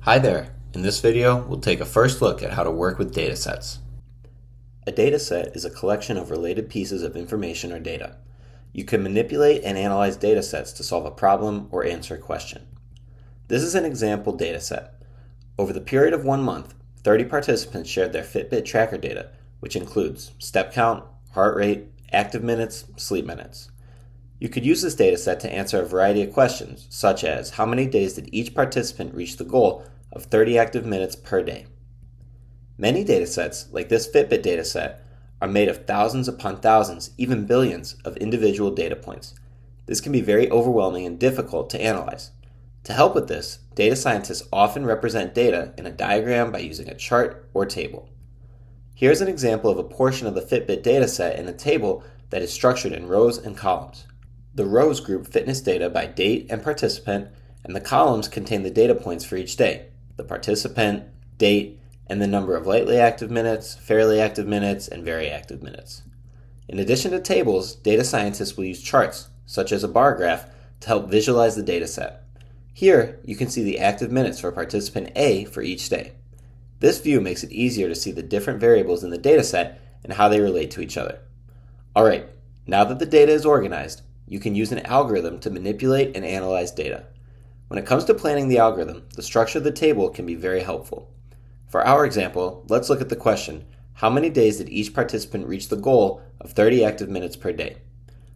Hi there. In this video, we'll take a first look at how to work with datasets. A dataset is a collection of related pieces of information or data. You can manipulate and analyze datasets to solve a problem or answer a question. This is an example dataset. Over the period of 1 month, 30 participants shared their Fitbit tracker data, which includes step count, heart rate, active minutes, sleep minutes. You could use this dataset to answer a variety of questions, such as how many days did each participant reach the goal of 30 active minutes per day. Many datasets, like this Fitbit dataset, are made of thousands upon thousands, even billions, of individual data points. This can be very overwhelming and difficult to analyze. To help with this, data scientists often represent data in a diagram by using a chart or table. Here's an example of a portion of the Fitbit dataset in a table that is structured in rows and columns. The rows group fitness data by date and participant, and the columns contain the data points for each day, the participant, date, and the number of lightly active minutes, fairly active minutes, and very active minutes. In addition to tables, data scientists will use charts, such as a bar graph, to help visualize the dataset. Here, you can see the active minutes for participant A for each day. This view makes it easier to see the different variables in the dataset and how they relate to each other. Alright, now that the data is organized, you can use an algorithm to manipulate and analyze data. When it comes to planning the algorithm, the structure of the table can be very helpful. For our example, let's look at the question, how many days did each participant reach the goal of 30 active minutes per day?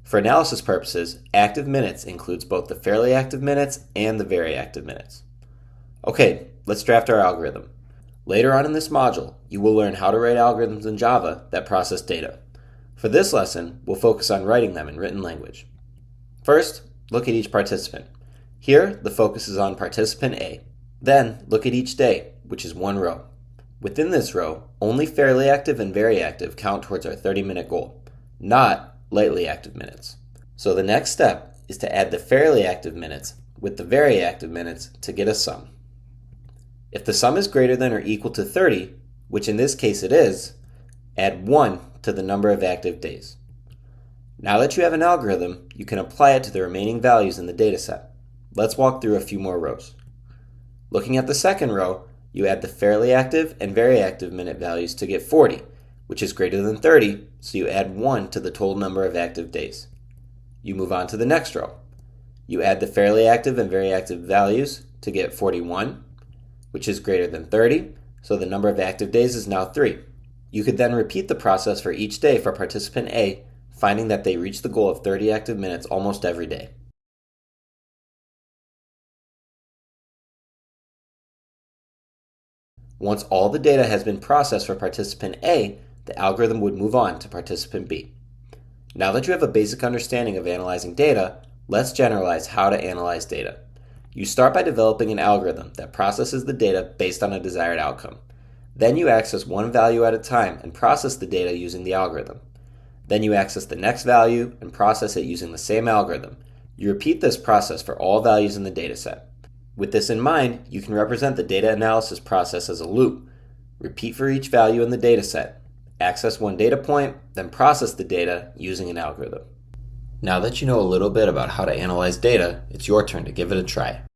For analysis purposes, active minutes includes both the fairly active minutes and the very active minutes. Okay, let's draft our algorithm. Later on in this module, you will learn how to write algorithms in Java that process data. For this lesson, we'll focus on writing them in written language. First, look at each participant. Here, the focus is on participant A. Then, look at each day, which is one row. Within this row, only fairly active and very active count towards our 30-minute goal, not lightly active minutes. So the next step is to add the fairly active minutes with the very active minutes to get a sum. If the sum is greater than or equal to 30, which in this case it is, add 1 to the number of active days. Now that you have an algorithm, you can apply it to the remaining values in the dataset. Let's walk through a few more rows. Looking at the second row, you add the fairly active and very active minute values to get 40, which is greater than 30, so you add 1 to the total number of active days. You move on to the next row. You add the fairly active and very active values to get 41, which is greater than 30, so the number of active days is now 3. You could then repeat the process for each day for participant A, finding that they reach the goal of 30 active minutes almost every day. Once all the data has been processed for participant A, the algorithm would move on to participant B. Now that you have a basic understanding of analyzing data, let's generalize how to analyze data. You start by developing an algorithm that processes the data based on a desired outcome. Then you access one value at a time and process the data using the algorithm. Then you access the next value and process it using the same algorithm. You repeat this process for all values in the dataset. With this in mind, you can represent the data analysis process as a loop. Repeat for each value in the dataset. Access one data point, then process the data using an algorithm. Now that you know a little bit about how to analyze data, it's your turn to give it a try.